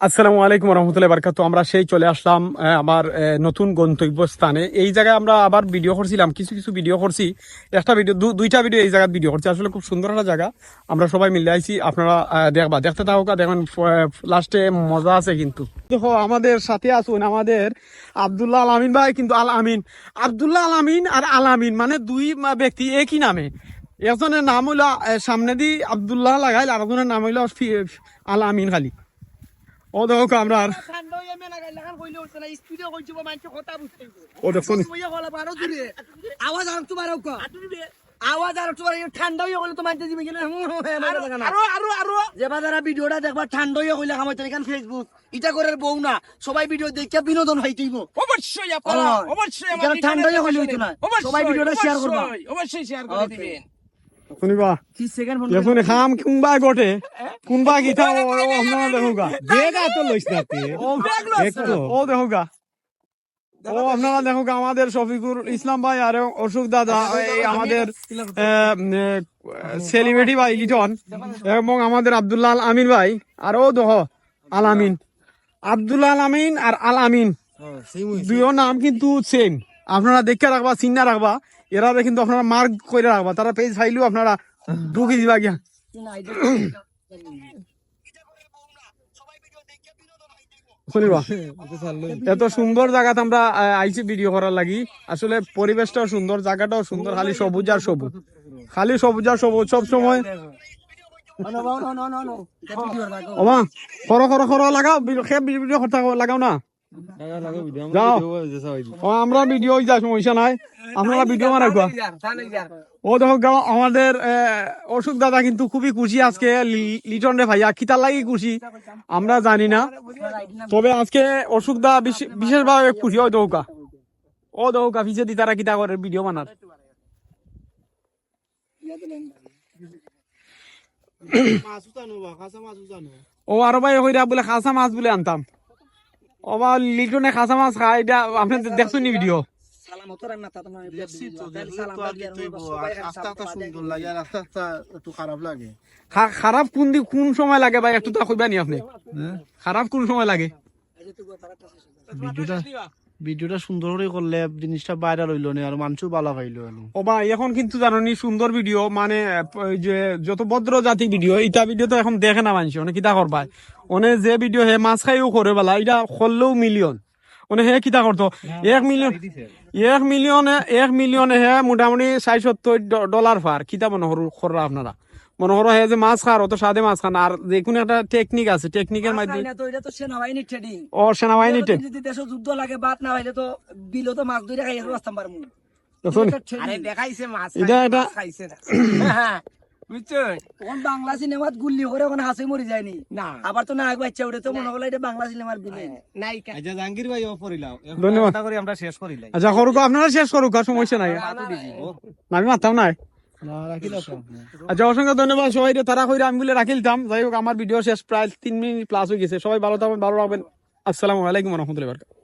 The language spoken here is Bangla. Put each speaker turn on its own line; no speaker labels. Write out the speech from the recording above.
আসসালামু আলাইকুম রহমতুল্লাহ বারকাতুহু। আমরা সেই চলে আসলাম আমার নতুন গন্তব্যস্থানে। এই জায়গায় আমরা আবার ভিডিও করছিলাম, কিছু কিছু ভিডিও করছি, একটা ভিডিও দুইটা ভিডিও এই জায়গায় ভিডিও করছি। আসলে খুব সুন্দর একটা জায়গা, আমরা সবাই মিলে আইছি। আপনারা দেখতে থাকুক, দেখেন লাস্টে মজা আছে। কিন্তু দেখো আমাদের সাথে আসুন আমাদের আব্দুল্লাহ আল আমিন ভাই, কিন্তু আল আমিন আব্দুল্লাহ আল আমিন আর আল আমিন মানে দুই ব্যক্তি একই নামে। একজনের নাম হইল সামনে দি আব্দুল্লাহ লাগাইল, আর একজনের নাম হইল আল আমিন খালি। ও দেখো আমরা
ভিডিওটা দেখবা ঠান্ডা হয়ে কইলে আমার এখানে ফেসবুক ইটা করে বউ না সবাই ভিডিও দেখে বিনোদন হইতেইব।
অবশ্যই আপনারা অবশ্যই
এখানে ঠান্ডা হয়ে কইলে হইতো না, সবাই ভিডিওটা শেয়ার করবা,
অবশ্যই শেয়ার করে দিবেন।
শুনিবা এখন খাম কোনবা গটে কোনবা গিতা আপনারা দেখুগা বেগা তো লইছ না তে ও দেখুগা ও আপনারা দেখুগা আমাদের শফিকুর ইসলাম ভাই আর অশোক দাদা, এই আমাদের সেলিব্রিটি ভাই লিটন, এবং আমাদের আব্দুল্লাহ আল আমিন ভাই। আর ও দেখো আল আমিন, আব্দুল্লাহ আল আমিন আর আল আমিন দুইও নাম কিন্তু সেম। আপনারা দেখে রাখবা, চিন্না রাখবা, এরা কিন্তু আপনারা মার্ক করে রাখবা। তারা পেজ ফাইলেও আপনারা ঢুকি দিবা গিয়া। শুনিবা এত সুন্দর জায়গাতে আমরা আইছি ভিডিও করার লাগি। আসলে পরিবেশটাও সুন্দর, জায়গাটাও সুন্দর, খালি সবুজ আর সবুজ, খালি সবুজ আর সবুজ সব সময়। ওমা খর খর খর লাগাও, ভিডিও লাগাও না, যাও আমরা ভিডিও যাই, সমস্যা নাই, আপনারা ভিডিও মানে। ও দেখো আমাদের অশোক দাদা কিন্তু খুবই খুশি আজকে। লিটন রে ভাইয়া কিতার লাগি খুশি আমরা জানি না, তবে আজকে অশোক দা বিশেষ ভাবে খুশি। ও দৌকা পিছিয়ে দি তারা কিতা করে ভিডিও বানার। ও আরো ভাই হইরা বলে খাসা মাছ বলে আনতাম। ও বা লিটনে খাসা মাছ খায়, এটা আপনি দেখছেন নি ভিডিও? খারাপ কোন সময় লাগে ভাই, একটু তা কইবা নি আপনি? খারাপ কোন সময় লাগে?
ভিডিওটা সুন্দর করে করলে জিনিসটা ভাইরাল হইলো না, আর মানুষও ভালো পাইলো।
ও ভাই এখন কিন্তু জানি সুন্দর ভিডিও মানে যে যত ভদ্র জাতি ভিডিও, এটা ভিডিও তো এখন দেখে না মানুষ। অনেক কিতা করবা অনেক যে ভিডিও হে মাছ খাইও করে বেলা, এটা করলেও মিলিয়ন। মানে হে কিতা করতো 1 মিলিয়নে হে মোটামুটি $60-70 পার। কিতা মনে কররা আপনারা মনে করো হে যে মাছ খার অত সাদে মাছ খান, আর যে কোনো একটা টেকনিক আছে, টেকনিকের মাধ্যমে।
সেনাবাহিনী ট্রেনিং,
ও সেনাবাহিনী
যদি দেশে যুদ্ধ লাগে বাদ না হইলে তো বিলো তো মাছ ধরে খাই রাস্তা পারমু।
আরে দেখাইছে মাছ
এটা
খাইছে না বুঝছেন?
কোন বাংলা সিনেমাত গুল্লি করে ওখানে হাসি মরি যায়নি
না,
আবার তো নায়ক বাচ্চা উঠে তো মনে হলো এটা বাংলা সিনেমার বিলেন।
নায়িকা
আচ্ছা জাহাঙ্গীর ভাই পড়িলাম,
ধন্যবাদ।
আমরা শেষ করিলাই।
আচ্ছা করুক, আপনারা শেষ করুক, আর সমস্যা নাই, আমি মারতাম নাই। আচ্ছা অসংখ্য ধন্যবাদ সবাই, তারা কইরা আমি বলে রাখিলতাম। যাই হোক আমার ভিডিও শেষ, প্রায় 3 মিনিট প্লাস হয়ে গেছে। সবাই ভালো থাকবেন, ভালো রাখবেন। আসসালামু আলাইকুম রহমতুল্লাহ।